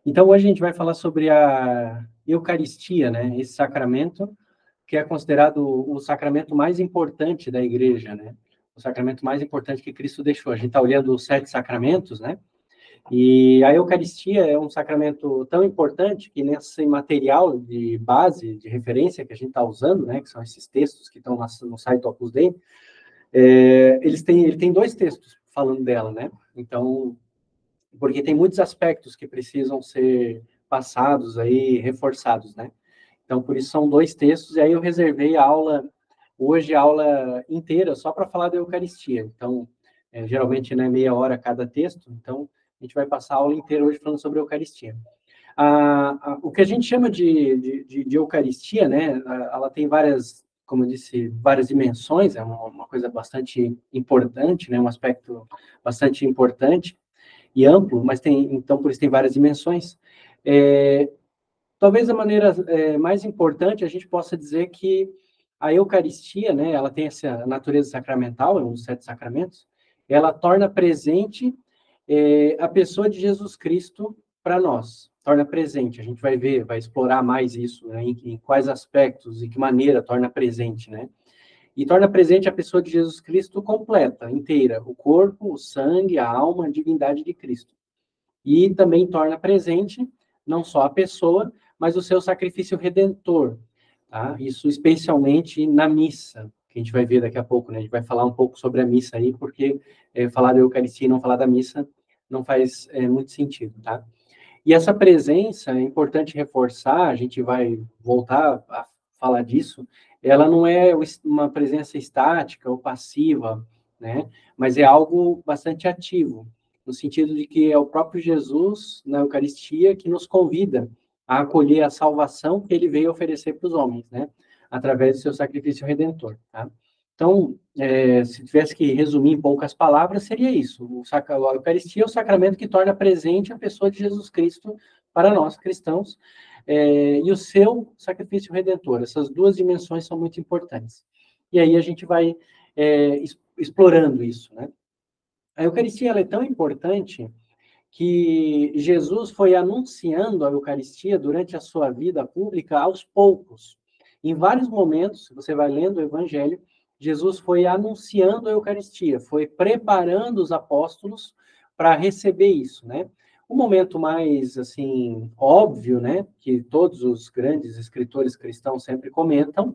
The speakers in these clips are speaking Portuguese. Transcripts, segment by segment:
Então, hoje a gente vai falar sobre a Eucaristia, né? Esse sacramento que é considerado o sacramento mais importante da Igreja, né? O sacramento mais importante que Cristo deixou. A gente está olhando os 7 sacramentos, né? E a Eucaristia é um sacramento tão importante que nesse material de base, de referência que a gente está usando, né? Que são esses textos que estão no site do Opus Dei, ele tem 2 textos falando dela, né? Então, porque tem muitos aspectos que precisam ser passados aí, reforçados, né? Então, por isso são 2 textos, e aí eu reservei hoje a aula inteira só para falar da Eucaristia. Então, geralmente, né, meia hora cada texto, então a gente vai passar a aula inteira hoje falando sobre a Eucaristia. O que a gente chama de Eucaristia, né, ela tem várias, como eu disse, várias dimensões, é uma coisa bastante importante, né, um aspecto bastante importante e amplo, mas então por isso tem várias dimensões. Talvez a maneira mais importante a gente possa dizer que a Eucaristia, né, ela tem essa natureza sacramental, é um dos 7 sacramentos, ela torna presente a pessoa de Jesus Cristo para nós, torna presente. A gente vai ver, vai explorar mais isso, né, em quais aspectos e que maneira torna presente, né? E torna presente a pessoa de Jesus Cristo completa, inteira, o corpo, o sangue, a alma, a divindade de Cristo. E também torna presente não só a pessoa, mas o seu sacrifício redentor, tá? Isso especialmente na missa, que a gente vai ver daqui a pouco, né? A gente vai falar um pouco sobre a missa aí, porque falar da Eucaristia e não falar da missa não faz muito sentido, tá? E essa presença, é importante reforçar, a gente vai voltar a falar disso, ela não é uma presença estática ou passiva, né? Mas é algo bastante ativo, no sentido de que é o próprio Jesus, na Eucaristia, que nos convida a acolher a salvação que ele veio oferecer para os homens, né? Através do seu sacrifício redentor, tá? Então, se tivesse que resumir em poucas palavras, seria isso. A Eucaristia é o sacramento que torna presente a pessoa de Jesus Cristo para nós, cristãos, e o seu sacrifício redentor. Essas 2 dimensões são muito importantes. E aí a gente vai explorando isso, né? A Eucaristia ela é tão importante que Jesus foi anunciando a Eucaristia durante a sua vida pública aos poucos. Em vários momentos, você vai lendo o Evangelho, Jesus foi anunciando a Eucaristia, foi preparando os apóstolos para receber isso, né? O momento mais, assim, óbvio, né, que todos os grandes escritores cristãos sempre comentam,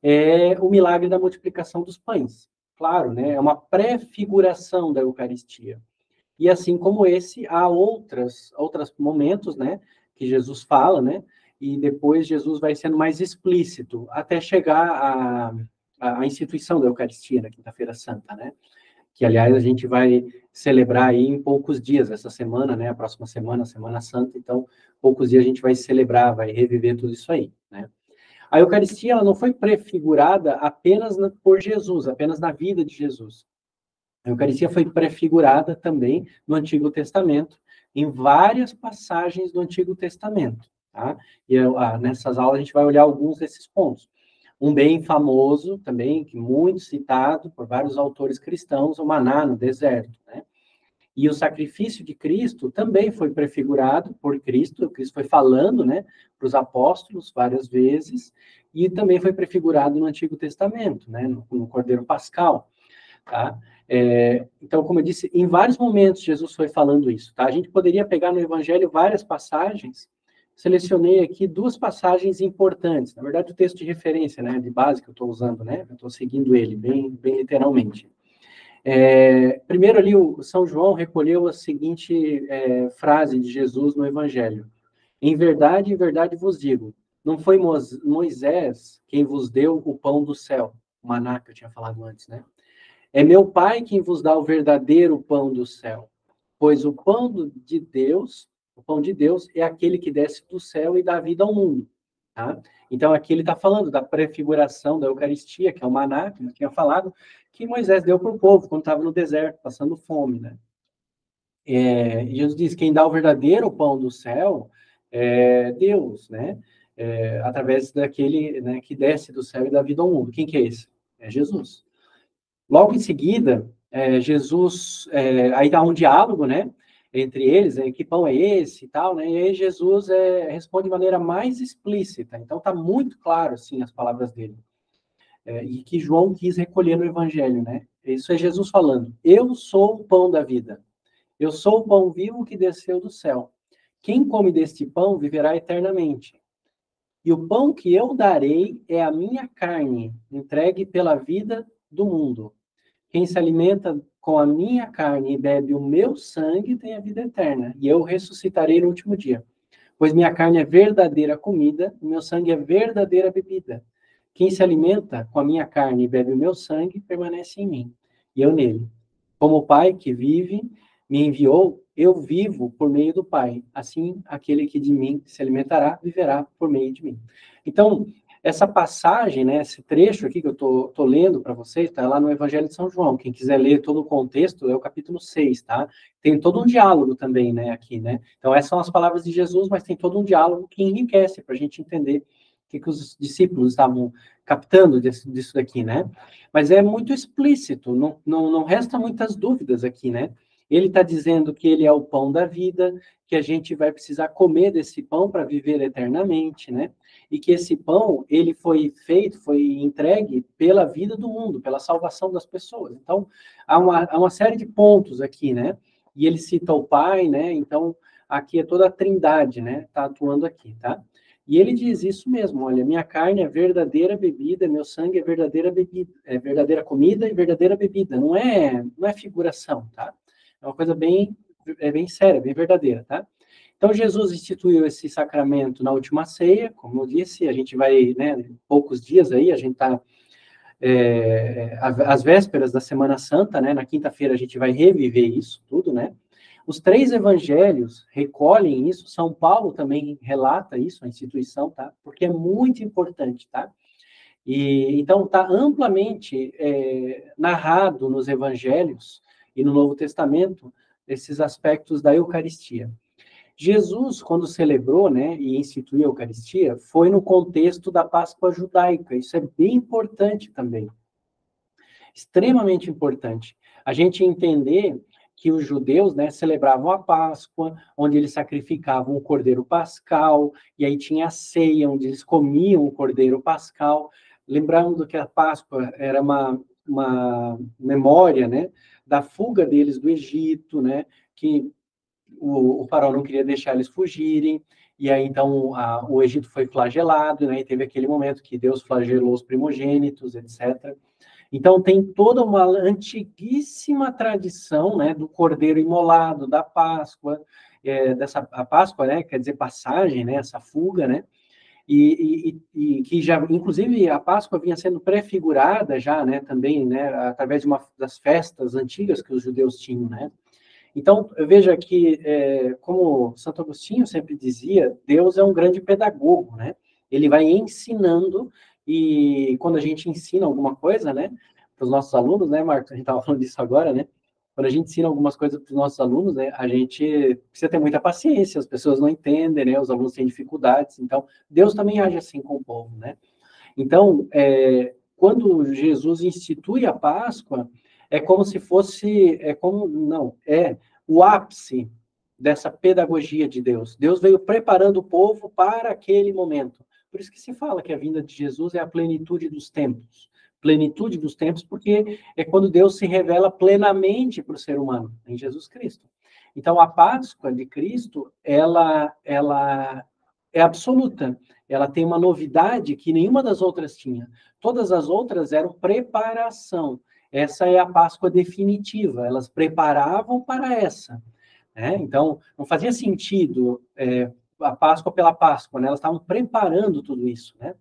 é o milagre da multiplicação dos pães. Claro, né, é uma prefiguração da Eucaristia. E assim como esse, há outros momentos, né, que Jesus fala, né, e depois Jesus vai sendo mais explícito, até chegar à instituição da Eucaristia, na Quinta-feira Santa, né, que, aliás, a gente vai celebrar aí em poucos dias, essa semana, né, a próxima semana, a Semana Santa, então, poucos dias a gente vai celebrar, vai reviver tudo isso aí, né. A Eucaristia, ela não foi prefigurada apenas por Jesus, apenas na vida de Jesus. A Eucaristia foi prefigurada também no Antigo Testamento, em várias passagens do Antigo Testamento, tá? E nessas aulas a gente vai olhar alguns desses pontos. Um bem famoso também, que muito citado por vários autores cristãos, o maná no deserto, né? E o sacrifício de Cristo também foi prefigurado por Cristo, Cristo foi falando, né, para os apóstolos várias vezes, e também foi prefigurado no Antigo Testamento, né, no Cordeiro Pascal. Tá? Então, como eu disse, em vários momentos Jesus foi falando isso. Tá? A gente poderia pegar no Evangelho várias passagens, selecionei aqui 2 passagens importantes, na verdade o texto de referência, né, de base que eu estou usando, né, eu estou seguindo ele bem literalmente. Primeiro ali, o São João recolheu a seguinte frase de Jesus no Evangelho: em verdade vos digo, não foi Moisés quem vos deu o pão do céu, o maná que eu tinha falado antes, né? É meu Pai quem vos dá o verdadeiro pão do céu, pois o pão de Deus é aquele que desce do céu e dá vida ao mundo. Tá? Então, aqui ele está falando da prefiguração da Eucaristia, que é o maná, que eu tinha falado, que Moisés deu para o povo quando estava no deserto, passando fome. Né? Jesus diz, quem dá o verdadeiro pão do céu é Deus, né? Através daquele, né, que desce do céu e dá vida ao mundo. Quem que é esse? É Jesus. Logo em seguida, Jesus, aí há um diálogo, né? entre eles, que pão é esse e tal, né? E aí Jesus responde de maneira mais explícita. Então está muito claro, assim, as palavras dele. E que João quis recolher no Evangelho, né? Isso é Jesus falando. Eu sou o pão da vida. Eu sou o pão vivo que desceu do céu. Quem come deste pão viverá eternamente. E o pão que eu darei é a minha carne, entregue pela vida do mundo. Quem se alimenta com a minha carne e bebe o meu sangue tem a vida eterna, e eu ressuscitarei no último dia. Pois minha carne é verdadeira comida, o meu sangue é verdadeira bebida. Quem se alimenta com a minha carne e bebe o meu sangue permanece em mim, e eu nele. Como o Pai que vive me enviou, eu vivo por meio do Pai. Assim, aquele que de mim se alimentará, viverá por meio de mim. Então, essa passagem, né, esse trecho aqui que eu tô lendo para vocês, está lá no Evangelho de São João. Quem quiser ler todo o contexto, é o capítulo 6, tá? Tem todo um diálogo também, né, aqui, né? Então, essas são as palavras de Jesus, mas tem todo um diálogo que enriquece para a gente entender o que os discípulos estavam captando disso daqui, né? Mas é muito explícito, não resta muitas dúvidas aqui, né? Ele está dizendo que ele é o pão da vida, que a gente vai precisar comer desse pão para viver eternamente, né? E que esse pão, ele foi feito, foi entregue pela vida do mundo, pela salvação das pessoas. Então, há uma série de pontos aqui, né? E ele cita o Pai, né? Então, aqui é toda a trindade, né? Está atuando aqui, tá? E ele diz isso mesmo, olha, minha carne é verdadeira bebida, meu sangue é verdadeira bebida, é verdadeira comida e verdadeira bebida. Não é figuração, tá? É uma coisa bem séria, bem verdadeira, tá? Então, Jesus instituiu esse sacramento na última ceia, como eu disse, a gente vai, né, em poucos dias aí, a gente está às vésperas da Semana Santa, né? Na quinta-feira a gente vai reviver isso tudo, né? Os 3 evangelhos recolhem isso, São Paulo também relata isso, a instituição, tá? Porque é muito importante, tá? E então está amplamente narrado nos evangelhos e no Novo Testamento esses aspectos da Eucaristia. Jesus, quando celebrou, né, e instituiu a Eucaristia, foi no contexto da Páscoa judaica. Isso é bem importante também, extremamente importante. A gente entender que os judeus, né, celebravam a Páscoa, onde eles sacrificavam o cordeiro pascal, e aí tinha a ceia, onde eles comiam o cordeiro pascal, lembrando que a Páscoa era uma memória, né, da fuga deles do Egito, né, que o faraó não queria deixar eles fugirem, e aí então o Egito foi flagelado, né, e teve aquele momento que Deus flagelou os primogênitos, etc. Então, tem toda uma antiguíssima tradição, né, do cordeiro imolado, da Páscoa, a Páscoa, né, quer dizer passagem, né, essa fuga, né, e que já, inclusive, a Páscoa vinha sendo prefigurada já, né, também, né, através de das festas antigas que os judeus tinham, né. Então, veja que, como Santo Agostinho sempre dizia, Deus é um grande pedagogo, né? Ele vai ensinando, e quando a gente ensina alguma coisa, né, para os nossos alunos, né, Marcos? A gente estava falando disso agora, né? Quando a gente ensina algumas coisas para os nossos alunos, né, a gente precisa ter muita paciência, as pessoas não entendem, né, os alunos têm dificuldades, então, Deus também age assim com o povo, né? Então, quando Jesus institui a Páscoa, é como se fosse, o ápice dessa pedagogia de Deus. Deus veio preparando o povo para aquele momento. Por isso que se fala que a vinda de Jesus é a plenitude dos tempos. Plenitude dos tempos, porque é quando Deus se revela plenamente para o ser humano, em Jesus Cristo. Então, a Páscoa de Cristo, ela é absoluta. Ela tem uma novidade que nenhuma das outras tinha. Todas as outras eram preparação. Essa é a Páscoa definitiva. Elas preparavam para essa. Né? Então, não fazia sentido a Páscoa pela Páscoa. Né? Elas estavam preparando tudo isso. Né?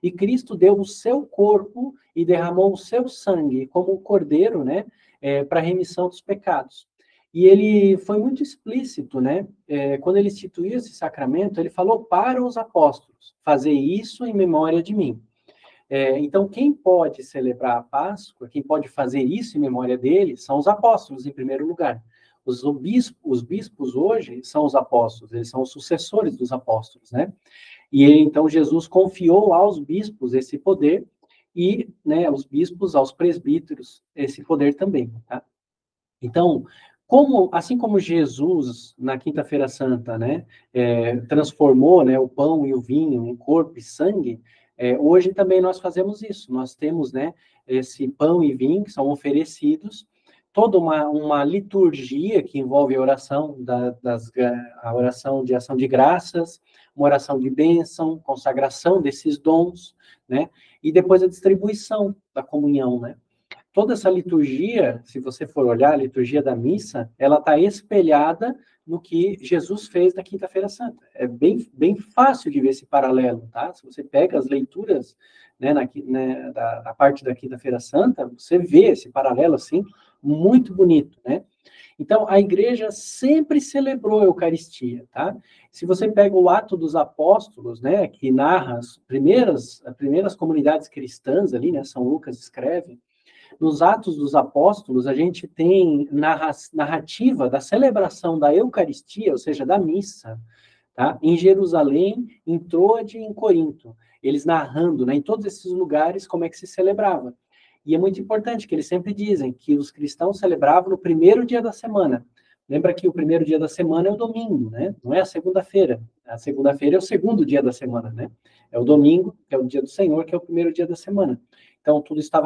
E Cristo deu o seu corpo e derramou o seu sangue como um cordeiro, né? Para a remissão dos pecados. E ele foi muito explícito, né? Quando ele instituiu esse sacramento, ele falou para os apóstolos: fazer isso em memória de mim. Então, quem pode celebrar a Páscoa, quem pode fazer isso em memória dele, são os apóstolos, em primeiro lugar. Os bispos hoje são os apóstolos, eles são os sucessores dos apóstolos, né? E então Jesus confiou aos bispos esse poder e, né, os bispos aos presbíteros esse poder também, tá? Então, Assim como Jesus, na Quinta-feira Santa, né, transformou, né, o pão e o vinho em corpo e sangue, hoje também nós fazemos isso. Nós temos, né, esse pão e vinho que são oferecidos, toda uma liturgia que envolve a oração, a oração de ação de graças, uma oração de bênção, consagração desses dons, né, e depois a distribuição da comunhão, né. Toda essa liturgia, se você for olhar a liturgia da missa, ela está espelhada no que Jesus fez na Quinta-feira Santa. É bem fácil de ver esse paralelo, tá? Se você pega as leituras, né, da parte da Quinta-feira Santa, você vê esse paralelo, assim, muito bonito, né? Então, a igreja sempre celebrou a Eucaristia, tá? Se você pega o Ato dos Apóstolos, né, que narra as primeiras comunidades cristãs ali, né, São Lucas escreve, nos Atos dos Apóstolos, a gente tem narrativa da celebração da Eucaristia, ou seja, da missa, tá? Em Jerusalém, em Troade e em Corinto. Eles narrando, né, em todos esses lugares como é que se celebrava. E é muito importante que eles sempre dizem que os cristãos celebravam no primeiro dia da semana. Lembra que o primeiro dia da semana é o domingo, né? Não é a segunda-feira. A segunda-feira é o segundo dia da semana, né? É o domingo, que é o dia do Senhor, que é o primeiro dia da semana. Então, tudo está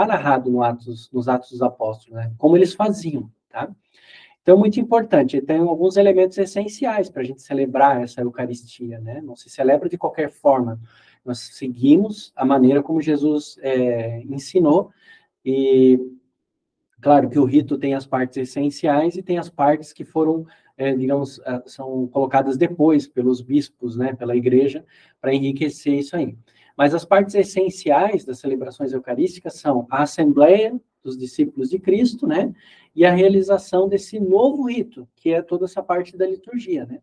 narrado nos Atos dos Apóstolos, né? Como eles faziam, tá? Então, muito importante. Tem alguns elementos essenciais para a gente celebrar essa Eucaristia, né? Não se celebra de qualquer forma. Nós seguimos a maneira como Jesus ensinou e, claro, que o rito tem as partes essenciais e tem as partes que foram, digamos, são colocadas depois pelos bispos, né? Pela igreja, para enriquecer isso aí. Mas as partes essenciais das celebrações eucarísticas são a assembleia dos discípulos de Cristo, né? E a realização desse novo rito, que é toda essa parte da liturgia, né?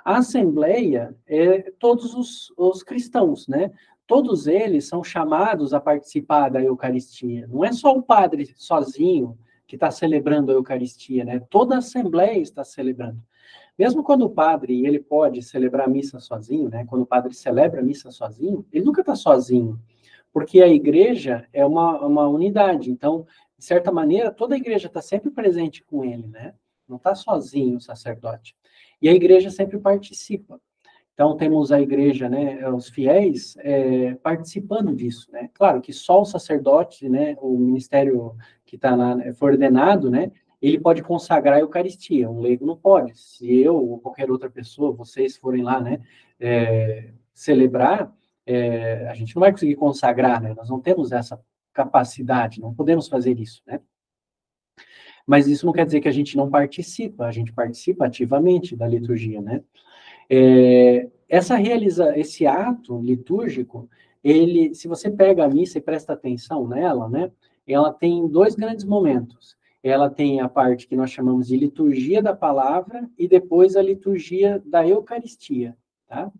A assembleia é todos os cristãos, né? Todos eles são chamados a participar da Eucaristia. Não é só o padre sozinho que está celebrando a Eucaristia, né? Toda a assembleia está celebrando. Mesmo quando o padre, ele pode celebrar a missa sozinho, né? Quando o padre celebra a missa sozinho, ele nunca está sozinho, porque a igreja é uma unidade. Então, de certa maneira, toda a igreja está sempre presente com ele, né? Não está sozinho o sacerdote. E a igreja sempre participa. Então, temos a igreja, né, os fiéis, participando disso, né? Claro que só o sacerdote, né, o ministério que está lá, foi ordenado, né, ele pode consagrar a Eucaristia, um leigo não pode. Se eu ou qualquer outra pessoa, vocês forem lá, né, celebrar, a gente não vai conseguir consagrar, né? Nós não temos essa capacidade, não podemos fazer isso, né? Mas isso não quer dizer que a gente não participa, a gente participa ativamente da liturgia, né? Esse ato litúrgico, se você pega a missa e presta atenção nela, né? Ela tem dois grandes momentos. Ela tem a parte que nós chamamos de liturgia da palavra e depois a liturgia da Eucaristia, tá?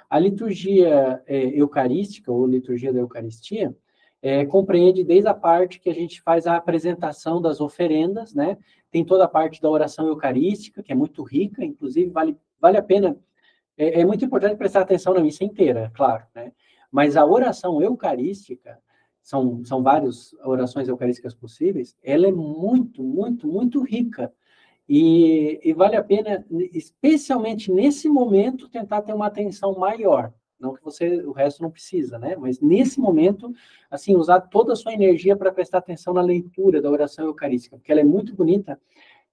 A liturgia eucarística, ou liturgia da Eucaristia, compreende desde a parte que a gente faz a apresentação das oferendas, né? Tem toda a parte da oração eucarística, que é muito rica, inclusive vale a pena. É muito importante prestar atenção na missa inteira, claro, né? Mas a oração eucarística, são várias orações eucarísticas possíveis, ela é muito, muito, muito rica. E vale a pena, especialmente nesse momento, tentar ter uma atenção maior. Não que o resto não precisa, né? Mas nesse momento, assim, usar toda a sua energia para prestar atenção na leitura da oração eucarística, porque ela é muito bonita.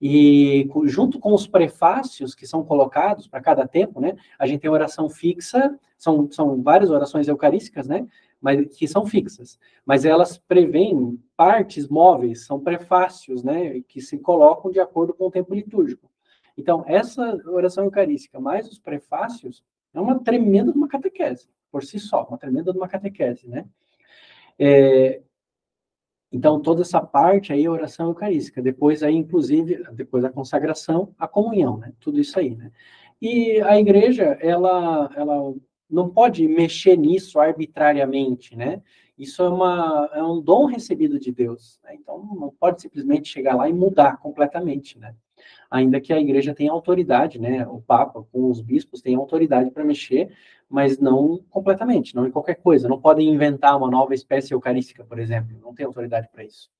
E junto com os prefácios que são colocados para cada tempo, né? A gente tem oração fixa, são várias orações eucarísticas, né? Mas que são fixas, mas elas prevêem partes móveis, são prefácios, né? Que se colocam de acordo com o tempo litúrgico. Então, essa oração eucarística mais os prefácios é uma tremenda de uma catequese, por si só, uma tremenda de uma catequese, né? Então, toda essa parte aí é oração eucarística. Depois aí, inclusive, depois da consagração, a comunhão, né? Tudo isso aí, né? E a igreja, ela não pode mexer nisso arbitrariamente, né? Isso é um dom recebido de Deus, né? Então, não pode simplesmente chegar lá e mudar completamente, né? Ainda que a igreja tenha autoridade, né? O Papa com os bispos tem autoridade para mexer, mas não completamente, não em qualquer coisa. Não podem inventar uma nova espécie eucarística, por exemplo. Não tem autoridade para isso.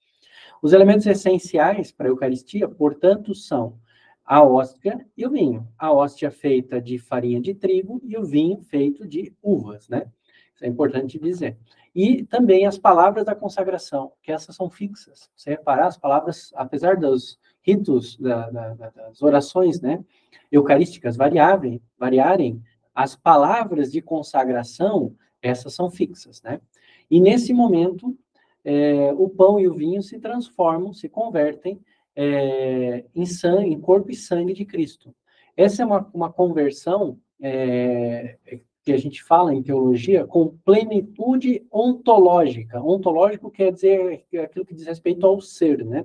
Os elementos essenciais para a Eucaristia, portanto, são a hóstia e o vinho. A hóstia feita de farinha de trigo e o vinho feito de uvas, né? Isso é importante dizer. E também as palavras da consagração, que essas são fixas. Você reparar, as palavras, apesar dos ritos, das orações, né, eucarísticas variarem, as palavras de consagração, essas são fixas, né? E nesse momento, o pão e o vinho se transformam, se convertem em sangue, em corpo e sangue de Cristo. Essa é uma conversão que a gente fala em teologia com plenitude ontológica. Ontológico quer dizer aquilo que diz respeito ao ser, né?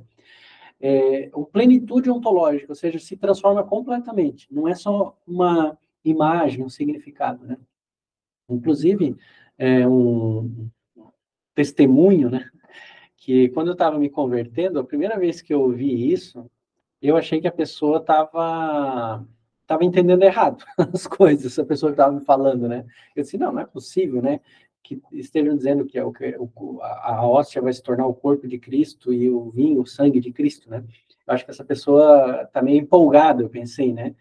O plenitude ontológica, ou seja, se transforma completamente. Não é só uma imagem, um significado, né? Inclusive, um testemunho, né? Que quando eu estava me convertendo, a primeira vez que eu ouvi isso, eu achei que a pessoa estava entendendo errado as coisas, a pessoa que estava me falando, né? Eu disse, não é possível, né? Que estejam dizendo que a hóstia vai se tornar o corpo de Cristo e o vinho, o sangue de Cristo, né? Eu acho que essa pessoa está meio empolgada, eu pensei, né?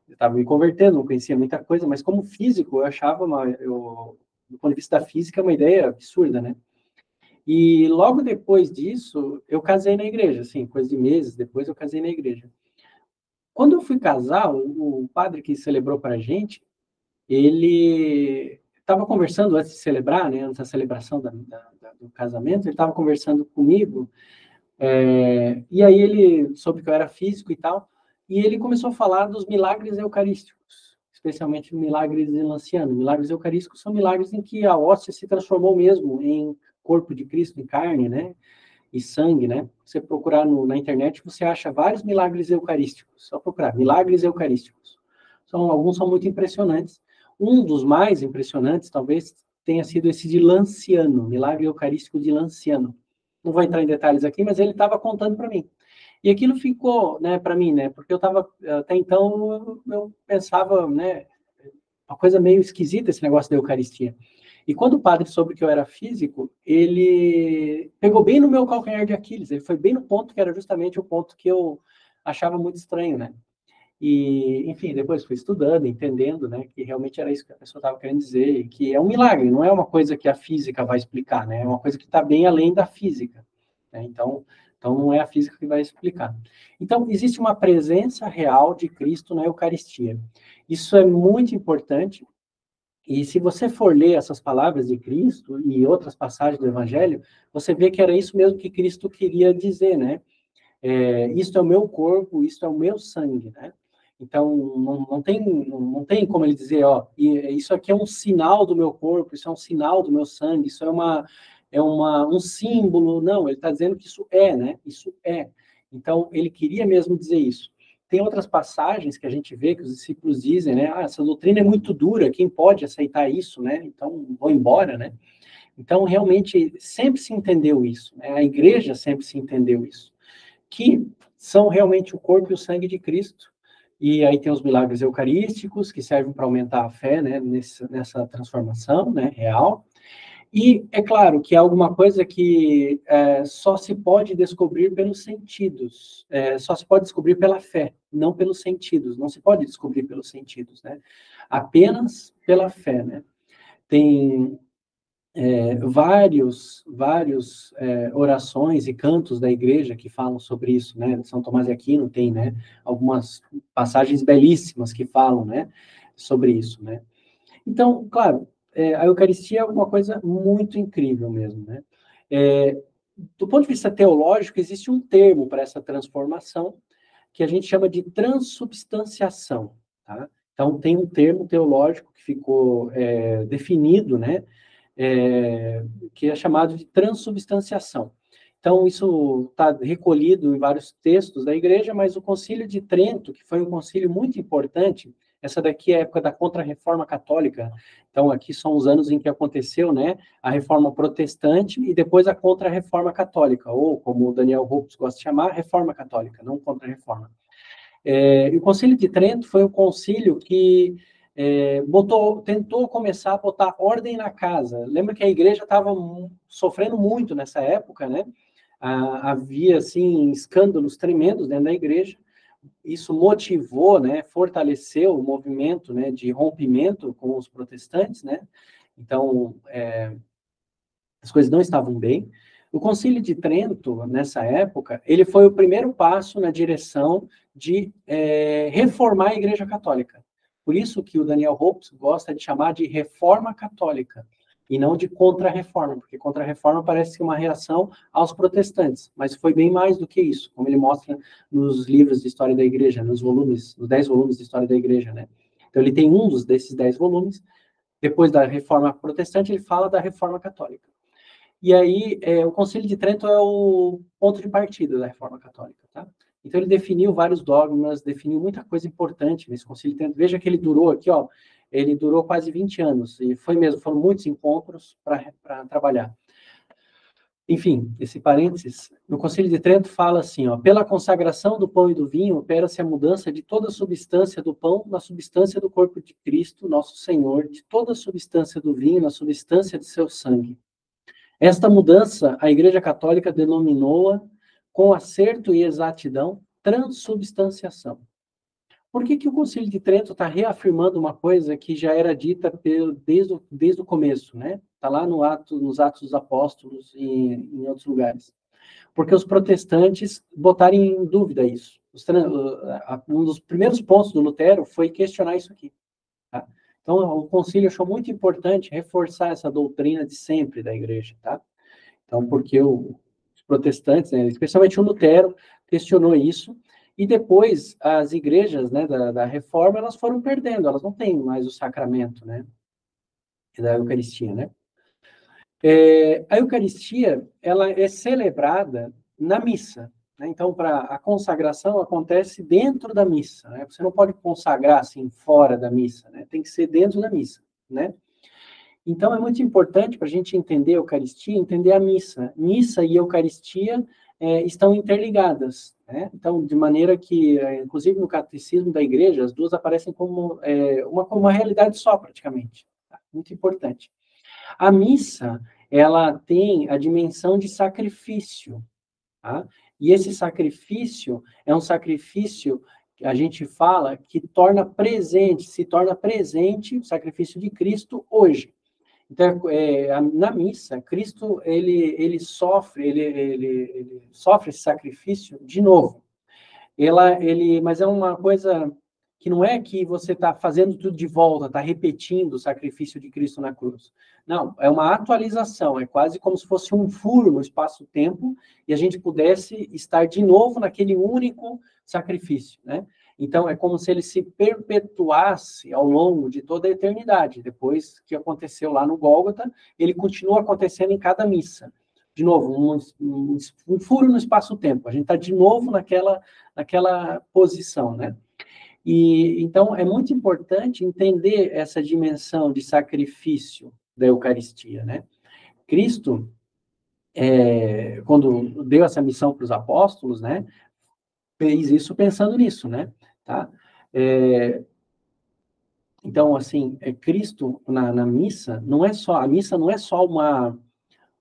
Eu estava me convertendo, não conhecia muita coisa, mas como físico, eu achava, do ponto de vista da física, uma ideia absurda, né? E logo depois disso, eu casei na igreja, assim, coisa de meses depois eu casei na igreja. Quando eu fui casar, o padre que celebrou para a gente, ele estava conversando antes de celebrar, né, antes da celebração do casamento, ele estava conversando comigo, e aí ele soube que eu era físico e tal, e ele começou a falar dos milagres eucarísticos, especialmente milagres de Lanciano. Milagres eucarísticos são milagres em que a hóstia se transformou mesmo em corpo de Cristo, em carne, né? E sangue, né? Você procurar na internet, você acha vários milagres eucarísticos. Só procurar, milagres eucarísticos. Alguns são muito impressionantes. Um dos mais impressionantes, talvez, tenha sido esse de Lanciano, milagre eucarístico de Lanciano. Não vou entrar em detalhes aqui, mas ele estava contando para mim. E aquilo ficou, né, para mim, né? Porque eu estava, até então, eu pensava, né, uma coisa meio esquisita esse negócio da Eucaristia. E quando o padre soube que eu era físico, ele pegou bem no meu calcanhar de Aquiles. Ele foi bem no ponto que era justamente o ponto que eu achava muito estranho, né? E, enfim, depois fui estudando, entendendo, né, que realmente era isso que a pessoa estava querendo dizer, e que é um milagre, não é uma coisa que a física vai explicar, né? É uma coisa que está bem além da física, né? Então, não é a física que vai explicar. Então, existe uma presença real de Cristo na Eucaristia. Isso é muito importante. E se você for ler essas palavras de Cristo e outras passagens do Evangelho, você vê que era isso mesmo que Cristo queria dizer, né? Isto é o meu corpo, isto é o meu sangue, né? Então, não tem como ele dizer, ó, isso aqui é um sinal do meu corpo, isso é um sinal do meu sangue, isso um símbolo. Não, ele está dizendo que isso é, né? Isso é. Então, ele queria mesmo dizer isso. Tem outras passagens que a gente vê que os discípulos dizem, né? Essa doutrina é muito dura, quem pode aceitar isso, né? Então, vou embora, né? Então, realmente, sempre se entendeu isso, né? A igreja sempre se entendeu isso, que são realmente o corpo e o sangue de Cristo. E aí tem os milagres eucarísticos, que servem para aumentar a fé, né? Nessa transformação, né? Real. E é claro que é alguma coisa que só se pode descobrir pelos sentidos, só se pode descobrir pela fé, não pelos sentidos. Não se pode descobrir pelos sentidos, né? Apenas pela fé, né? Tem vários orações e cantos da igreja que falam sobre isso, né? São Tomás de Aquino tem, né? Algumas passagens belíssimas que falam, né? Sobre isso, né? Então, claro, a Eucaristia é uma coisa muito incrível mesmo, né? Do ponto de vista teológico, existe um termo para essa transformação que a gente chama de transubstanciação, tá? Então, tem um termo teológico que ficou definido, né? Que é chamado de transubstanciação. Então, isso está recolhido em vários textos da igreja, mas o Concílio de Trento, que foi um concílio muito importante, essa daqui é a época da Contra-Reforma Católica, então aqui são os anos em que aconteceu, né, a Reforma Protestante e depois a Contra-Reforma Católica, ou como o Daniel Hopes gosta de chamar, Reforma Católica, não Contra-Reforma. E o Concílio de Trento foi um concílio que tentou começar a botar ordem na casa. Lembra que a igreja estava sofrendo muito nessa época, né? havia, assim, escândalos tremendos dentro da igreja. Isso motivou, né, fortaleceu o movimento, né, de rompimento com os protestantes, né? Então, as coisas não estavam bem. O Concílio de Trento, nessa época, ele foi o primeiro passo na direção de reformar a Igreja Católica. Por isso que o Daniel Hopes gosta de chamar de reforma católica, e não de contra-reforma, porque contra-reforma parece uma reação aos protestantes, mas foi bem mais do que isso, como ele mostra nos livros de história da Igreja, nos 10 volumes de história da Igreja, né? Então, ele tem desses 10 volumes. Depois da reforma protestante, ele fala da reforma católica. E aí, o Concílio de Trento é o ponto de partida da Reforma Católica, tá? Então, ele definiu vários dogmas, definiu muita coisa importante nesse Concílio de Trento. Veja que ele durou aqui, ó, ele durou quase 20 anos, e foram muitos encontros para trabalhar. Enfim, esse parênteses, no Concílio de Trento fala assim, ó, pela consagração do pão e do vinho, opera-se a mudança de toda a substância do pão na substância do corpo de Cristo, nosso Senhor, de toda a substância do vinho na substância de seu sangue. Esta mudança, a Igreja Católica denominou-a, com acerto e exatidão, transubstanciação. Por que o Concílio de Trento está reafirmando uma coisa que já era dita desde o começo, né? Está lá nos Atos dos Apóstolos e em outros lugares. Porque os protestantes botaram em dúvida isso. Um dos primeiros pontos do Lutero foi questionar isso aqui. Tá? Então, o concílio achou muito importante reforçar essa doutrina de sempre da igreja, tá? Então, porque os protestantes, né, especialmente o Lutero, questionou isso, e depois as igrejas, né, da reforma, elas foram perdendo, elas não têm mais o sacramento, né, da Eucaristia, né? A Eucaristia, ela é celebrada na missa, né? Então, a consagração acontece dentro da missa, né? Você não pode consagrar assim fora da missa, né? Tem que ser dentro da missa, né? Então, é muito importante para a gente entender a Eucaristia, entender a missa. Missa e Eucaristia estão interligadas, né? Então, de maneira que, inclusive no catecismo da igreja, as duas aparecem como uma realidade só, praticamente. Tá? Muito importante. A missa, ela tem a dimensão de sacrifício, tá? E esse sacrifício é um sacrifício que a gente fala que se torna presente o sacrifício de Cristo hoje. Então, na missa, Cristo, ele sofre esse sacrifício de novo. Mas é uma coisa que não é que você está fazendo tudo de volta, está repetindo o sacrifício de Cristo na cruz. Não, é uma atualização, é quase como se fosse um furo no espaço-tempo e a gente pudesse estar de novo naquele único sacrifício, né? Então, é como se ele se perpetuasse ao longo de toda a eternidade. Depois que aconteceu lá no Gólgota, ele continua acontecendo em cada missa. De novo, um furo no espaço-tempo. A gente está de novo naquela posição, né? E, então, é muito importante entender essa dimensão de sacrifício da Eucaristia, né? Cristo, quando deu essa missão para os apóstolos, né, fez isso pensando nisso, né? Tá? Então, assim, Cristo na missa, a missa não é só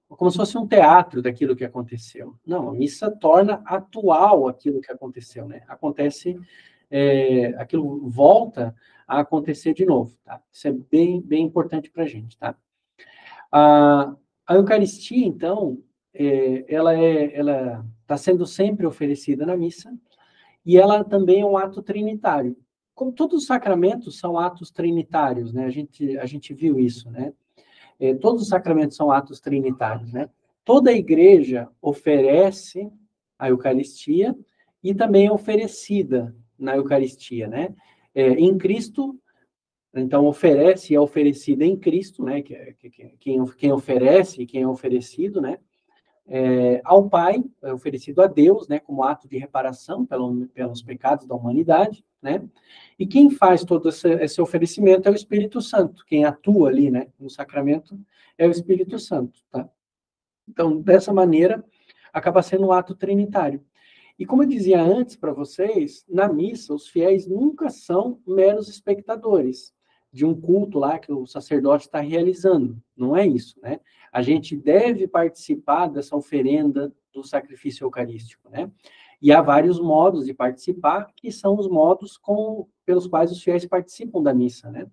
como se fosse um teatro daquilo que aconteceu. Não, a missa torna atual aquilo que aconteceu, né? Aquilo volta a acontecer de novo, tá? Isso é bem, bem importante para a gente, tá? A Eucaristia, então, ela está sendo sempre oferecida na missa, e ela também é um ato trinitário. Como todos os sacramentos são atos trinitários, né? A gente viu isso, né? Todos os sacramentos são atos trinitários, né? Toda a igreja oferece a Eucaristia e também é oferecida na Eucaristia, né? Em Cristo, então oferece e é oferecida em Cristo, né? Quem oferece e quem é oferecido, né? Ao Pai, é oferecido a Deus, né, como ato de reparação pelos pecados da humanidade, né? E quem faz todo esse oferecimento é o Espírito Santo. Quem atua ali, né, no sacramento é o Espírito Santo, tá? Então, dessa maneira, acaba sendo um ato trinitário. E como eu dizia antes para vocês, na missa, os fiéis nunca são meros espectadores. de um culto lá que o sacerdote está realizando. Não é isso, né? A gente deve participar dessa oferenda do sacrifício eucarístico, né? E há vários modos de participar, que são os modos pelos quais os fiéis participam da missa, né?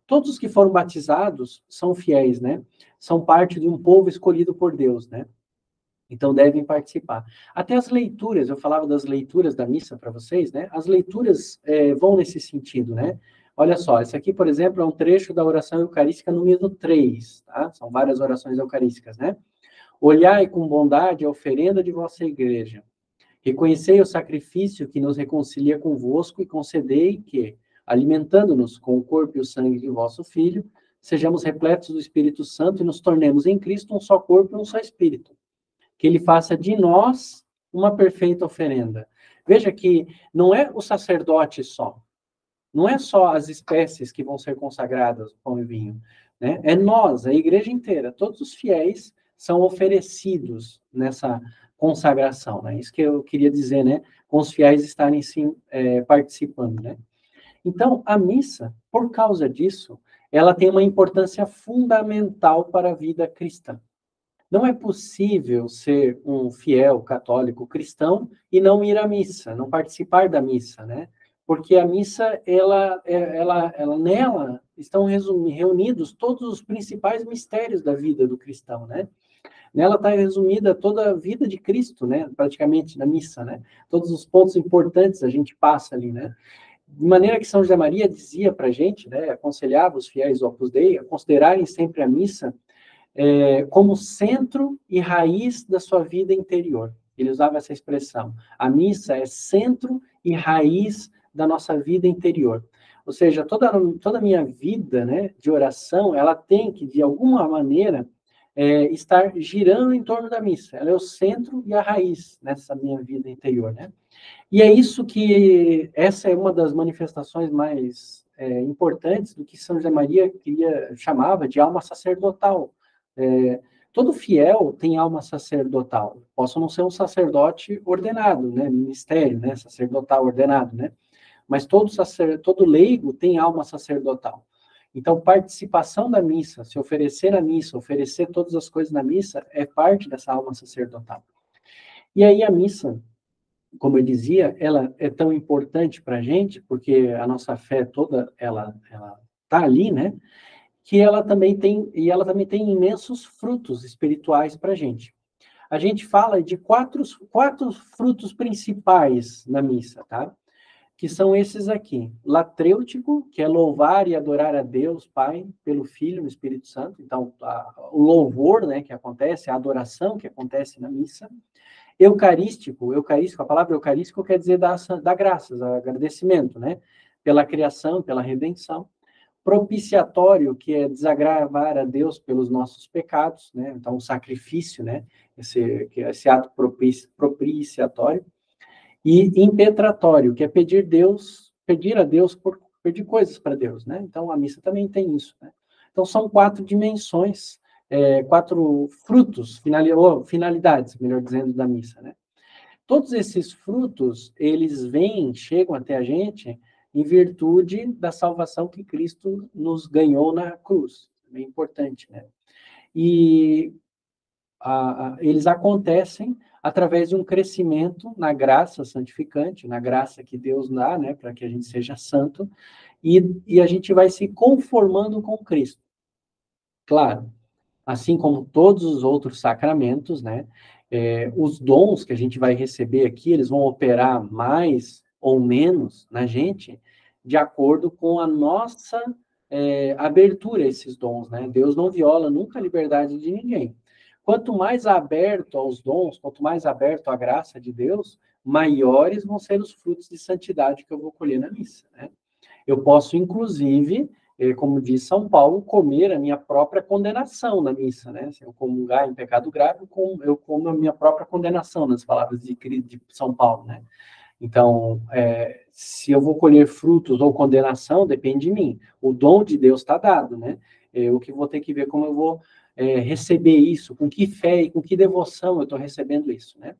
Todos os que foram batizados são fiéis, né? São parte de um povo escolhido por Deus, né? Então devem participar. Até as leituras, eu falava das leituras da missa para vocês, né? As leituras vão nesse sentido, né? Olha só, esse aqui, por exemplo, é um trecho da oração eucarística número 3, tá? São várias orações eucarísticas, né? Olhai com bondade a oferenda de vossa igreja. Reconhecei o sacrifício que nos reconcilia convosco e concedei que, alimentando-nos com o corpo e o sangue de vosso Filho, sejamos repletos do Espírito Santo e nos tornemos em Cristo um só corpo e um só Espírito. Que ele faça de nós uma perfeita oferenda. Veja que não é o sacerdote só, não é só as espécies que vão ser consagradas, pão e vinho, né? É nós, a igreja inteira, todos os fiéis são oferecidos nessa consagração, né? Isso que eu queria dizer, né? Com os fiéis estarem sim participando, né? Então, a missa, por causa disso, ela tem uma importância fundamental para a vida cristã. Não é possível ser um fiel católico cristão e não ir à missa, não participar da missa, né? Porque a missa, nela estão reunidos todos os principais mistérios da vida do cristão, né? Nela está resumida toda a vida de Cristo, né? Praticamente, na missa, né? Todos os pontos importantes a gente passa ali, né? De maneira que São José Maria dizia para a gente, né? Aconselhava os fiéis do Opus Dei a considerarem sempre a missa como centro e raiz da sua vida interior. Ele usava essa expressão. A missa é centro e raiz da nossa vida interior. Ou seja, toda a minha vida, né, de oração, ela tem que, de alguma maneira, estar girando em torno da missa. Ela é o centro e a raiz nessa minha vida interior, né? E é isso que, essa é uma das manifestações mais importantes do que São José Maria chamava de alma sacerdotal. Todo fiel tem alma sacerdotal. Posso não ser um sacerdote ordenado, né? Ministério, né? Sacerdotal ordenado, né? Mas todo leigo tem alma sacerdotal. Então, participação da missa, se oferecer na missa, oferecer todas as coisas na missa, é parte dessa alma sacerdotal. E aí a missa, como eu dizia, ela é tão importante para a gente, porque a nossa fé toda, ela está ali, né? Que ela também tem imensos frutos espirituais para a gente. A gente fala de quatro frutos principais na missa, tá? Que são esses aqui. Latrêutico, que é louvar e adorar a Deus, Pai, pelo Filho, no Espírito Santo. Então, o louvor, né, que acontece, a adoração que acontece na missa. Eucarístico, a palavra eucarístico quer dizer dar graças, agradecimento, né? Pela criação, pela redenção. Propiciatório, que é desagravar a Deus pelos nossos pecados, né? Então, o sacrifício, né? Esse ato propiciatório. E impetratório, que é pedir a Deus pedir coisas para Deus, né? Então, a missa também tem isso, né? Então, são 4 dimensões, 4 frutos, finalidades, melhor dizendo, da missa, né? Todos esses frutos, eles chegam até a gente em virtude da salvação que Cristo nos ganhou na cruz. É bem importante, né? E eles acontecem através de um crescimento na graça santificante, na graça que Deus dá, né, para que a gente seja santo, e a gente vai se conformando com Cristo. Claro, assim como todos os outros sacramentos, né, os dons que a gente vai receber aqui, eles vão operar mais ou menos na gente, de acordo com a nossa abertura a esses dons, né? Deus não viola nunca a liberdade de ninguém. Quanto mais aberto aos dons, quanto mais aberto à graça de Deus, maiores vão ser os frutos de santidade que eu vou colher na missa, né? Eu posso, inclusive, como diz São Paulo, comer a minha própria condenação na missa, né? Se eu comungar em pecado grave, eu como a minha própria condenação, nas palavras de São Paulo, né? Então, se eu vou colher frutos ou condenação, depende de mim. O dom de Deus está dado, né? Eu que vou ter que ver como eu vou receber isso, com que fé e com que devoção eu estou recebendo isso, né?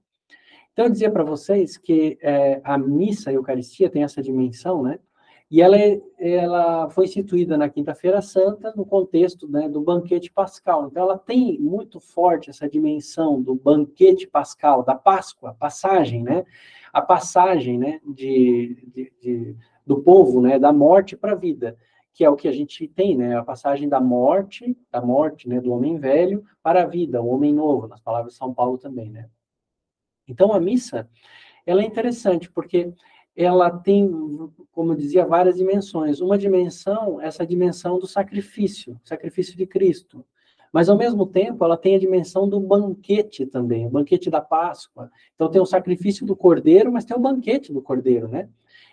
Então, eu dizia para vocês que a missa, a Eucaristia, tem essa dimensão, né? E ela foi instituída na Quinta-feira Santa, no contexto, né, do banquete pascal. Então, ela tem muito forte essa dimensão do banquete pascal, da Páscoa, passagem, né? A passagem, né, do povo, né, da morte para a vida, que é o que a gente tem, né? A passagem da morte, né, do homem velho para a vida, o homem novo, nas palavras de São Paulo também, né? Então, a missa, ela é interessante, porque ela tem, como eu dizia, várias dimensões. Uma dimensão, essa dimensão do sacrifício de Cristo. Mas, ao mesmo tempo, ela tem a dimensão do banquete também, o banquete da Páscoa. Então, tem o sacrifício do Cordeiro, mas tem o banquete do Cordeiro, né?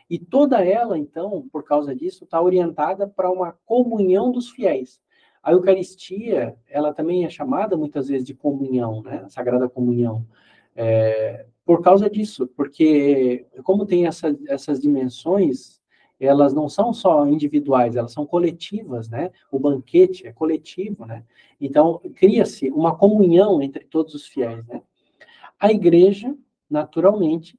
E toda ela, então, por causa disso, está orientada para uma comunhão dos fiéis. A Eucaristia, ela também é chamada muitas vezes de comunhão, né? Sagrada Comunhão. Por causa disso, porque como tem essas dimensões, elas não são só individuais, elas são coletivas, né? O banquete é coletivo, né? Então, cria-se uma comunhão entre todos os fiéis, né? A igreja, naturalmente,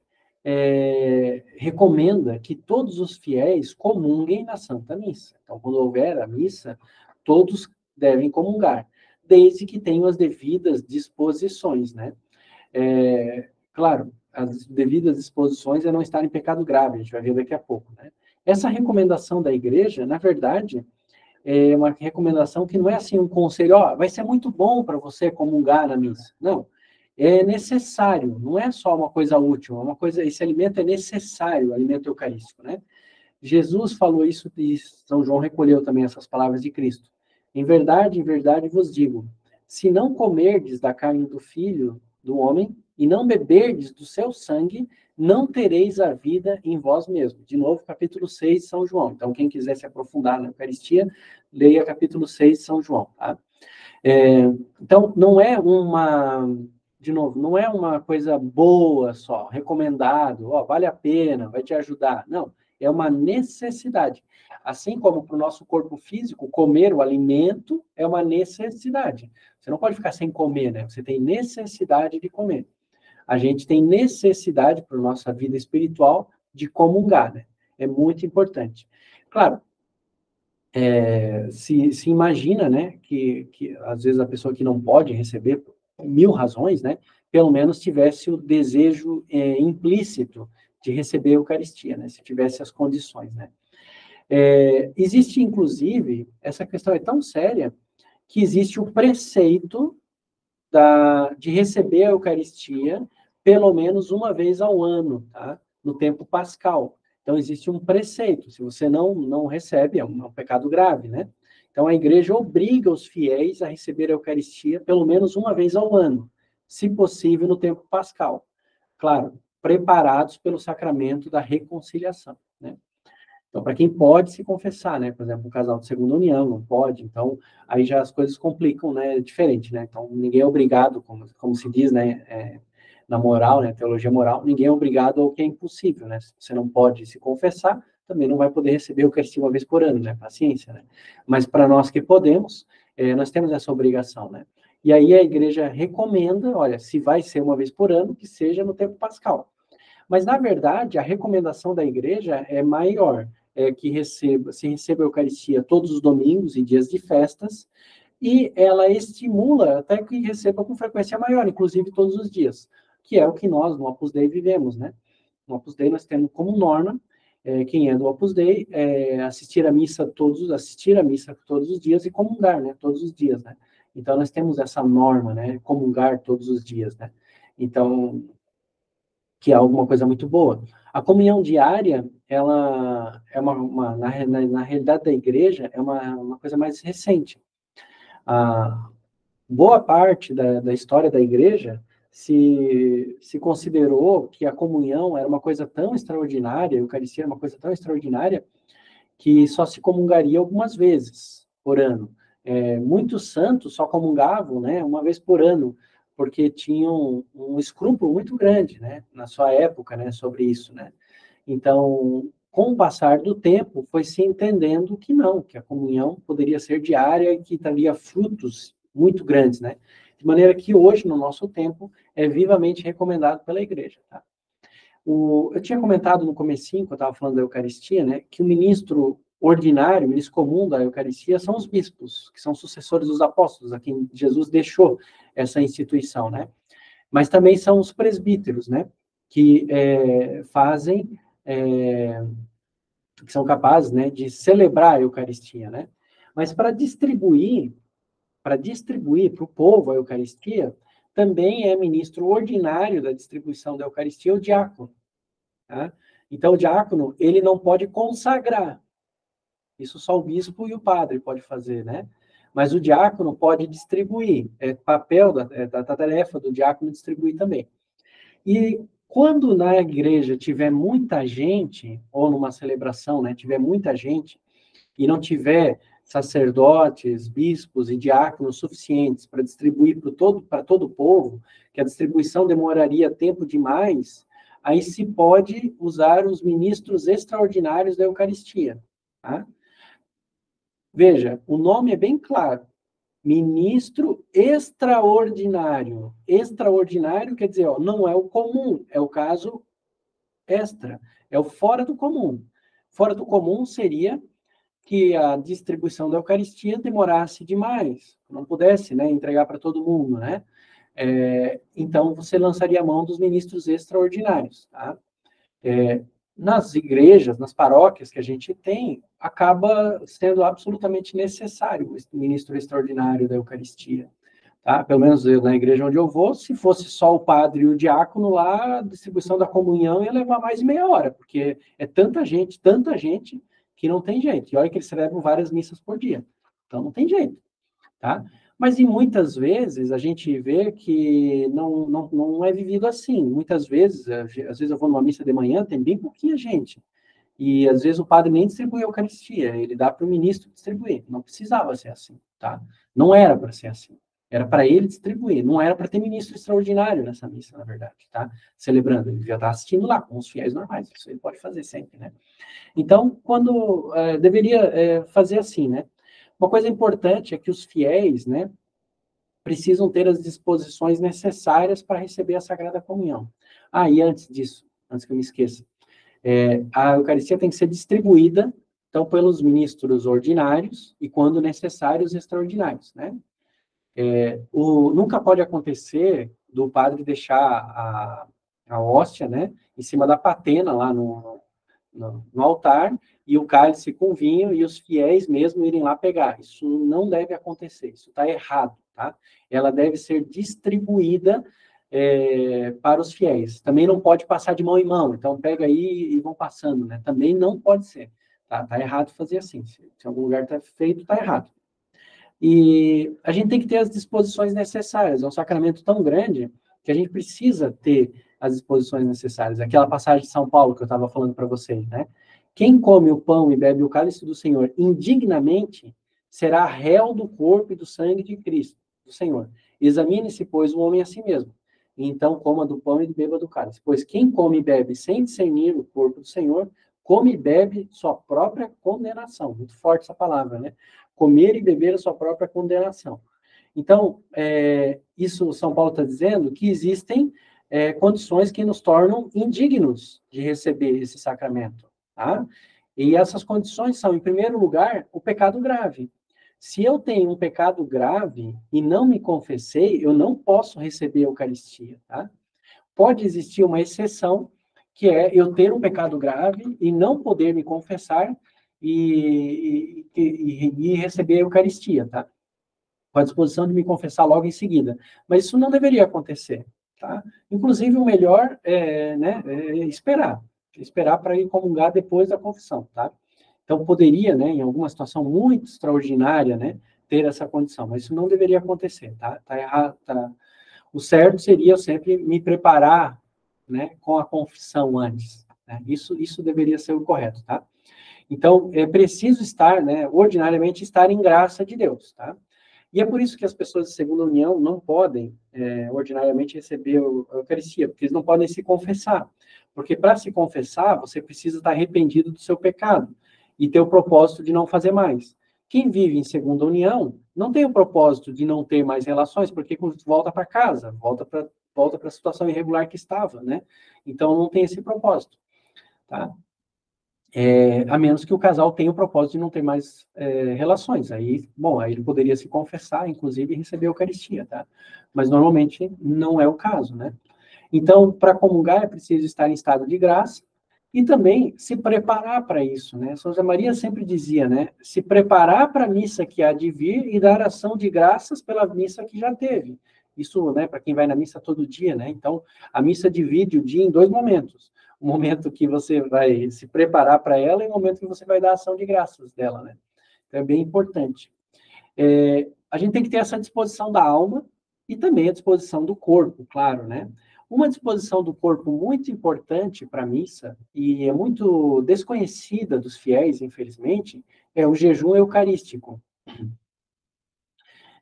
recomenda que todos os fiéis comunguem na Santa Missa. Então, quando houver a missa, todos devem comungar, desde que tenham as devidas disposições, né? Claro, as devidas disposições é não estar em pecado grave, a gente vai ver daqui a pouco, né? Essa recomendação da igreja, na verdade, é uma recomendação que não é assim um conselho, ó, vai ser muito bom para você comungar na missa. Não, é necessário, não é só uma coisa útil, é uma coisa, esse alimento é necessário, o alimento eucarístico, né? Jesus falou isso e São João recolheu também essas palavras de Cristo. Em verdade vos digo, se não comerdes da carne do Filho do homem e não beberdes do seu sangue, não tereis a vida em vós mesmos. De novo, capítulo 6 de São João. Então, quem quiser se aprofundar na Eucaristia, leia capítulo 6 de São João. Tá? Então, não é de novo, não é uma coisa boa só, recomendado, ó, vale a pena, vai te ajudar. Não, é uma necessidade. Assim como para o nosso corpo físico, comer o alimento é uma necessidade. Você não pode ficar sem comer, né? Você tem necessidade de comer. A gente tem necessidade para a nossa vida espiritual de comungar, né? É muito importante. Claro, se imagina, né, que às vezes a pessoa que não pode receber, por mil razões, né, pelo menos tivesse o desejo implícito de receber a Eucaristia, né, se tivesse as condições, né. Existe, inclusive, essa questão é tão séria, que existe o preceito de receber a Eucaristia pelo menos uma vez ao ano, tá? No tempo pascal. Então, existe um preceito. Se você não recebe, é um pecado grave, né? Então, a igreja obriga os fiéis a receber a Eucaristia pelo menos uma vez ao ano, se possível, no tempo pascal. Claro, preparados pelo sacramento da reconciliação, né? Então, para quem pode se confessar, né? Por exemplo, um casal de segunda união não pode, então aí já as coisas complicam, né? Diferente, né? Então, ninguém é obrigado, como se diz, né? Na moral, né? Teologia moral, ninguém é obrigado ao que é impossível, né? Se você não pode se confessar, também não vai poder receber a Eucaristia uma vez por ano, né? Paciência, né? Mas para nós que podemos, nós temos essa obrigação, né? E aí a igreja recomenda, olha, se vai ser uma vez por ano, que seja no tempo pascal. Mas, na verdade, a recomendação da igreja é maior, que se receba a Eucaristia todos os domingos e dias de festas, e ela estimula até que receba com frequência maior, inclusive todos os dias, que é o que nós, no Opus Dei, vivemos, né? No Opus Dei, nós temos como norma, quem é do Opus Dei, assistir a missa todos os dias e comungar, né? Todos os dias, né? Então, nós temos essa norma, né? Comungar todos os dias, né? Então, que é alguma coisa muito boa. A comunhão diária, ela é na realidade da igreja, é uma coisa mais recente. A boa parte da história da igreja se considerou que a comunhão era uma coisa tão extraordinária, a Eucaristia era uma coisa tão extraordinária, que só se comungaria algumas vezes por ano. Muitos santos só comungavam, né, uma vez por ano, porque tinham um escrúpulo muito grande, né, na sua época, né, sobre isso, né. Então, com o passar do tempo, foi se entendendo que não, que a comunhão poderia ser diária e que traria frutos muito grandes, né. De maneira que hoje, no nosso tempo, é vivamente recomendado pela igreja, tá? Eu tinha comentado no comecinho, quando eu estava falando da Eucaristia, né, que o ministro ordinário, o ministro comum da Eucaristia são os bispos, que são sucessores dos apóstolos, a quem Jesus deixou essa instituição, né? Mas também são os presbíteros, né, que fazem, que são capazes, né, de celebrar a Eucaristia, né? Mas para distribuir para o povo a Eucaristia, também é ministro ordinário da distribuição da Eucaristia o diácono. Tá? Então, o diácono, ele não pode consagrar. Isso só o bispo e o padre pode fazer, né? Mas o diácono pode distribuir. É papel da tarefa do diácono distribuir também. E quando na igreja tiver muita gente, ou numa celebração, né, tiver muita gente, e não tiver sacerdotes, bispos e diáconos suficientes para distribuir para todo o povo, que a distribuição demoraria tempo demais, aí se pode usar os ministros extraordinários da Eucaristia. Tá? Veja, o nome é bem claro. Ministro extraordinário. Extraordinário quer dizer, ó, não é o comum, é o caso extra, é o fora do comum. Fora do comum seria que a distribuição da Eucaristia demorasse demais, não pudesse, né, entregar para todo mundo, né? Então, você lançaria a mão dos ministros extraordinários, tá? Nas igrejas, nas paróquias que a gente tem, acaba sendo absolutamente necessário o ministro extraordinário da Eucaristia, tá? Pelo menos eu, na igreja onde eu vou, se fosse só o padre e o diácono lá, a distribuição da comunhão ia levar mais de meia hora, porque é tanta gente, que não tem jeito. E olha que eles celebram várias missas por dia. Então, não tem jeito, tá? Mas, e muitas vezes, a gente vê que não é vivido assim. Muitas vezes, às vezes eu vou numa missa de manhã, tem bem pouquinha gente. E, às vezes, o padre nem distribui a Eucaristia, ele dá para o ministro distribuir. Não precisava ser assim, tá? Não era para ser assim. Era para ele distribuir. Não era para ter ministro extraordinário nessa missa, na verdade, tá? Celebrando. Ele já está assistindo lá, com os fiéis normais. Isso ele pode fazer sempre, né? Então, deveria fazer assim, né? Uma coisa importante é que os fiéis, né, precisam ter as disposições necessárias para receber a Sagrada Comunhão. Ah, e antes disso, antes que eu me esqueça, a Eucaristia tem que ser distribuída, então, pelos ministros ordinários e, quando necessário, os extraordinários, né? Nunca pode acontecer do padre deixar a hóstia, né, em cima da patena lá no altar, e o cálice com vinho, e os fiéis mesmo irem lá pegar. Isso não deve acontecer, isso está errado, tá? Ela deve ser distribuída para os fiéis. Também não pode passar de mão em mão, então pega aí e vão passando, né? Também não pode ser, tá? Tá errado fazer assim. Se algum lugar está feito, está errado. E a gente tem que ter as disposições necessárias. É um sacramento tão grande que a gente precisa ter as disposições necessárias. Aquela passagem de São Paulo que eu estava falando para vocês, né? Quem come o pão e bebe o cálice do Senhor indignamente será réu do corpo e do sangue de Cristo, do Senhor. Examine-se, pois, o homem a si mesmo. E então coma do pão e beba do cálice. Pois quem come e bebe sem discernir o corpo do Senhor, come e bebe sua própria condenação. Muito forte essa palavra, né? Comer e beber a sua própria condenação. Então, isso São Paulo está dizendo que existem condições que nos tornam indignos de receber esse sacramento, tá? E essas condições são, em primeiro lugar, o pecado grave. Se eu tenho um pecado grave e não me confessei, eu não posso receber a Eucaristia, tá? Pode existir uma exceção, que é eu ter um pecado grave e não poder me confessar e receber a Eucaristia, tá? Com a disposição de me confessar logo em seguida. Mas isso não deveria acontecer, tá? Inclusive, o melhor é esperar para ir comungar depois da confissão, tá? Então, poderia, né, em alguma situação muito extraordinária, né, ter essa condição, mas isso não deveria acontecer, tá? Tá errado, tá? O certo seria eu sempre me preparar, né, com a confissão antes, né? Isso deveria ser o correto, tá? Então, é preciso estar, né, ordinariamente estar em graça de Deus, tá? E é por isso que as pessoas de segunda união não podem, ordinariamente, receber a Eucaristia, porque eles não podem se confessar. Porque para se confessar, você precisa estar arrependido do seu pecado e ter o propósito de não fazer mais. Quem vive em segunda união não tem o propósito de não ter mais relações, porque volta para casa, volta para volta para a situação irregular que estava, né? Então, não tem esse propósito, tá? A menos que o casal tenha o propósito de não ter mais relações. Aí, bom, aí ele poderia se confessar, inclusive, e receber a Eucaristia, tá? Mas, normalmente, não é o caso, né? Então, para comungar, é preciso estar em estado de graça e também se preparar para isso, né? São José Maria sempre dizia, né? Se preparar para a missa que há de vir e dar ação de graças pela missa que já teve. Isso, né, para quem vai na missa todo dia, né? Então, a missa divide o dia em dois momentos. O momento que você vai se preparar para ela e o momento que você vai dar ação de graças dela, né? Então, é bem importante. A gente tem que ter essa disposição da alma e também a disposição do corpo, claro, né? Uma disposição do corpo muito importante para a missa, e é muito desconhecida dos fiéis, infelizmente, é o jejum eucarístico.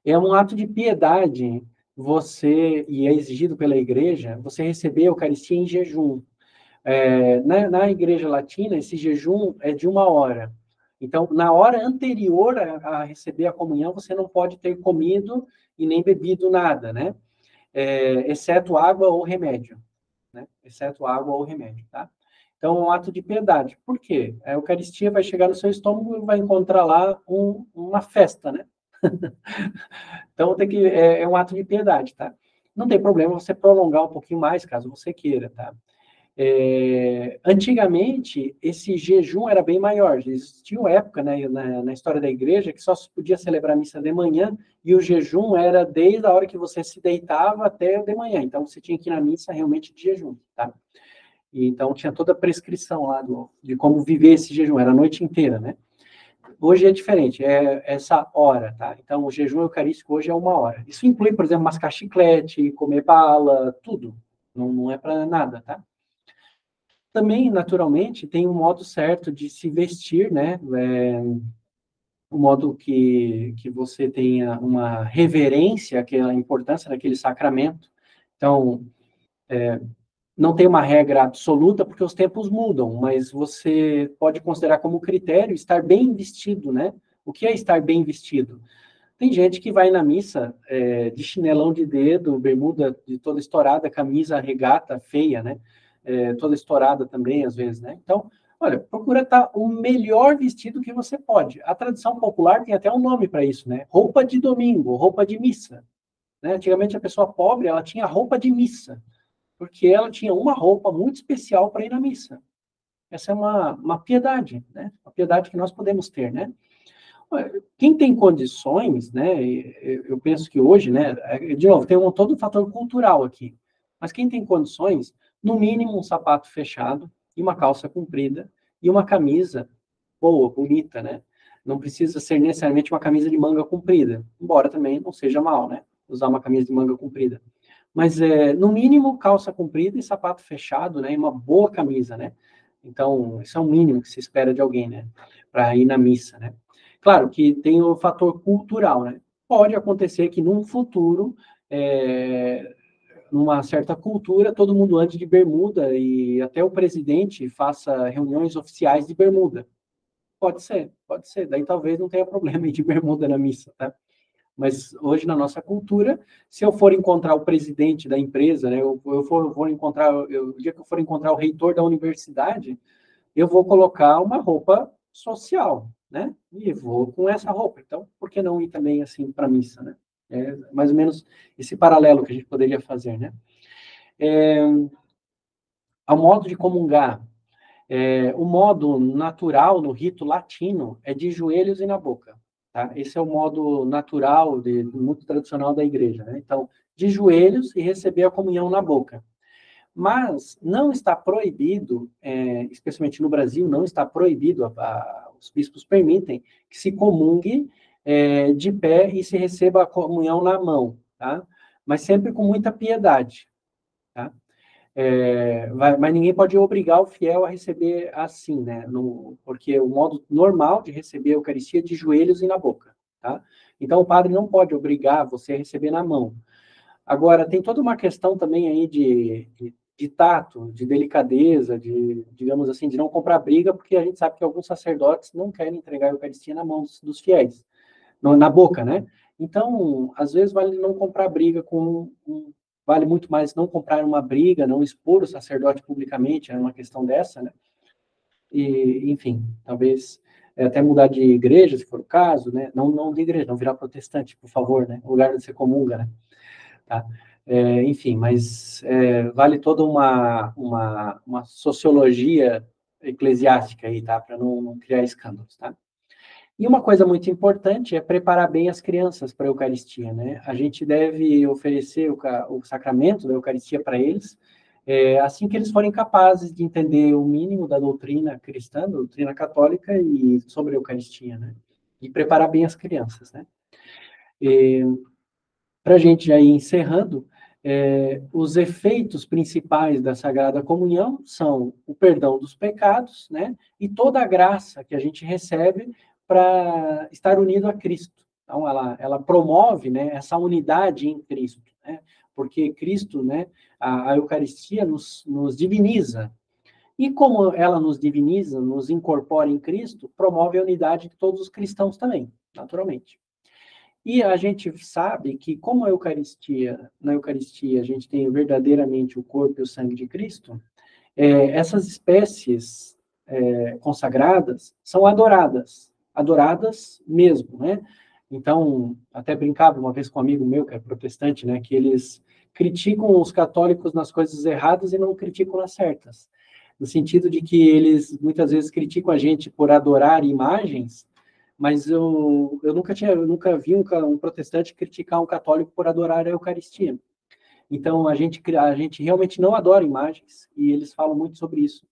É um ato de piedade e é exigido pela igreja, você receber a Eucaristia em jejum. Na igreja latina, esse jejum é de 1 hora. Então, na hora anterior a receber a comunhão, você não pode ter comido e nem bebido nada, né? Exceto água ou remédio, né? Exceto água ou remédio, tá? Então, é um ato de piedade. Por quê? A Eucaristia vai chegar no seu estômago e vai encontrar lá uma festa, né? Então, é um ato de piedade, tá? Não tem problema você prolongar um pouquinho mais, caso você queira, tá? Antigamente, esse jejum era bem maior. Existia uma época, né, na história da igreja que só se podia celebrar a missa de manhã e o jejum era desde a hora que você se deitava até de manhã. Então, você tinha que ir na missa realmente de jejum, tá? E, então, tinha toda a prescrição lá de como viver esse jejum. Era a noite inteira, né? Hoje é diferente, é essa hora, tá? Então, o jejum eucarístico hoje é 1 hora. Isso inclui, por exemplo, mascar chiclete, comer bala, tudo. Não é para nada, tá? Também, naturalmente, tem um modo certo de se vestir, né? Um modo que você tenha uma reverência àquela importância daquele sacramento. Então, não tem uma regra absoluta, porque os tempos mudam, mas você pode considerar como critério estar bem vestido, né? O que é estar bem vestido? Tem gente que vai na missa de chinelão de dedo, bermuda de toda estourada, camisa regata feia, né? Toda estourada também, às vezes, né? Então, olha, procura estar o melhor vestido que você pode. A tradição popular tem até um nome para isso, né? Roupa de domingo, roupa de missa. Né? Antigamente, a pessoa pobre, ela tinha roupa de missa, porque ela tinha uma roupa muito especial para ir na missa. Essa é uma piedade, né? Uma piedade que nós podemos ter, né? Quem tem condições, né? Eu penso que hoje, né? De novo, tem todo um fator cultural aqui. Mas quem tem condições, no mínimo um sapato fechado e uma calça comprida e uma camisa boa, bonita, né? Não precisa ser necessariamente uma camisa de manga comprida, embora também não seja mal, né? Usar uma camisa de manga comprida. Mas, no mínimo, calça comprida e sapato fechado, né? E uma boa camisa, né? Então, isso é o mínimo que se espera de alguém, né? Para ir na missa, né? Claro que tem o fator cultural, né? Pode acontecer que num futuro, numa certa cultura, todo mundo ande de bermuda e até o presidente faça reuniões oficiais de bermuda. Pode ser, pode ser. Daí talvez não tenha problema ir de bermuda na missa, tá? Mas hoje, na nossa cultura, se eu for encontrar o presidente da empresa, né, o dia que eu for encontrar o reitor da universidade, eu vou colocar uma roupa social, né? E vou com essa roupa. Então, por que não ir também assim para a missa, né? É mais ou menos esse paralelo que a gente poderia fazer, né? Ao modo de comungar, o modo natural no rito latino é de joelhos e na boca. Tá? Esse é o modo natural, muito tradicional da igreja. Né? Então, de joelhos e receber a comunhão na boca. Mas não está proibido, especialmente no Brasil, não está proibido, os bispos permitem que se comungue de pé e se receba a comunhão na mão, tá? Mas sempre com muita piedade. Tá? Mas ninguém pode obrigar o fiel a receber assim, né? Porque o modo normal de receber a Eucaristia é de joelhos e na boca, tá? Então, o padre não pode obrigar você a receber na mão. Agora, tem toda uma questão também aí de tato, de delicadeza, digamos assim, de não comprar briga, porque a gente sabe que alguns sacerdotes não querem entregar a Eucaristia na mão dos fiéis, na boca, né? Então, às vezes vale não comprar briga com vale muito mais não comprar uma briga, não expor o sacerdote publicamente, é uma questão dessa, né? E, enfim, talvez até mudar de igreja, se for o caso, né? Não de igreja, não virar protestante, por favor, né? O lugar de ser comunga, né? Tá? Enfim, mas vale toda uma sociologia eclesiástica aí, tá? Para não criar escândalos, tá? E uma coisa muito importante é preparar bem as crianças para a Eucaristia, né? A gente deve oferecer o sacramento da Eucaristia para eles, assim que eles forem capazes de entender o mínimo da doutrina cristã, da doutrina católica e sobre a Eucaristia, né? E preparar bem as crianças, né? Para a gente já ir encerrando, os efeitos principais da Sagrada Comunhão são o perdão dos pecados, né? E toda a graça que a gente recebe para estar unido a Cristo. Então, ela promove, né, essa unidade em Cristo, né? Porque Cristo, né, a Eucaristia nos diviniza. E como ela nos diviniza, nos incorpora em Cristo, promove a unidade de todos os cristãos também, naturalmente. E a gente sabe que, como na Eucaristia, a gente tem verdadeiramente o corpo e o sangue de Cristo, essas espécies consagradas são adoradas mesmo, né? Então, até brincava uma vez com um amigo meu, que é protestante, né, que eles criticam os católicos nas coisas erradas e não criticam nas certas. No sentido de que eles, muitas vezes, criticam a gente por adorar imagens, mas eu nunca vi um protestante criticar um católico por adorar a Eucaristia. Então, a gente realmente não adora imagens, e eles falam muito sobre isso.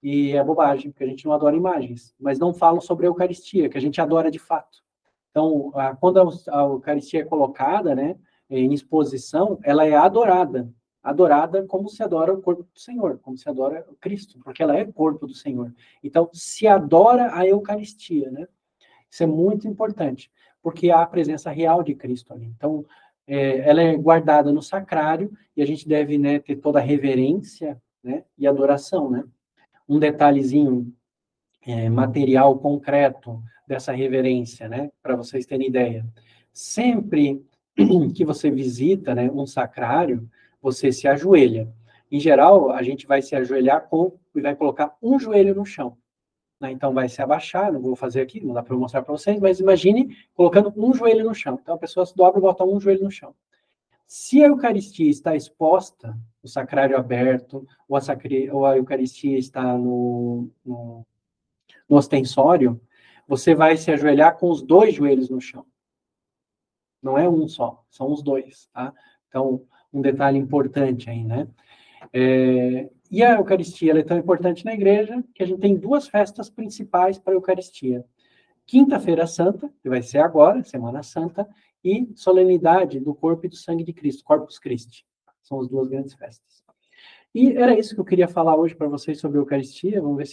E é bobagem, porque a gente não adora imagens, mas não falam sobre a Eucaristia, que a gente adora de fato. Então, quando a Eucaristia é colocada, né, em exposição, ela é adorada como se adora o corpo do Senhor, como se adora o Cristo, porque ela é corpo do Senhor. Então, se adora a Eucaristia, né? Isso é muito importante, porque há a presença real de Cristo ali. Então, ela é guardada no sacrário e a gente deve, né, ter toda a reverência, né, e adoração, né? Um detalhezinho material concreto dessa reverência, né, para vocês terem ideia. Sempre que você visita, né, um sacrário, você se ajoelha. Em geral, a gente vai se ajoelhar e vai colocar um joelho no chão. Né? Então, vai se abaixar, não vou fazer aqui, não dá para eu mostrar para vocês, mas imagine colocando um joelho no chão. Então, a pessoa se dobra e bota um joelho no chão. Se a Eucaristia está exposta, o sacrário aberto, ou a Eucaristia está no ostensório, você vai se ajoelhar com os dois joelhos no chão. Não é um só, são os dois, tá? Então, um detalhe importante aí, né? E a Eucaristia ela é tão importante na igreja que a gente tem duas festas principais para a Eucaristia. Quinta-feira Santa, que vai ser agora, Semana Santa, e solenidade do corpo e do sangue de Cristo, Corpus Christi. São as duas grandes festas. E era isso que eu queria falar hoje para vocês sobre a Eucaristia. Vamos ver se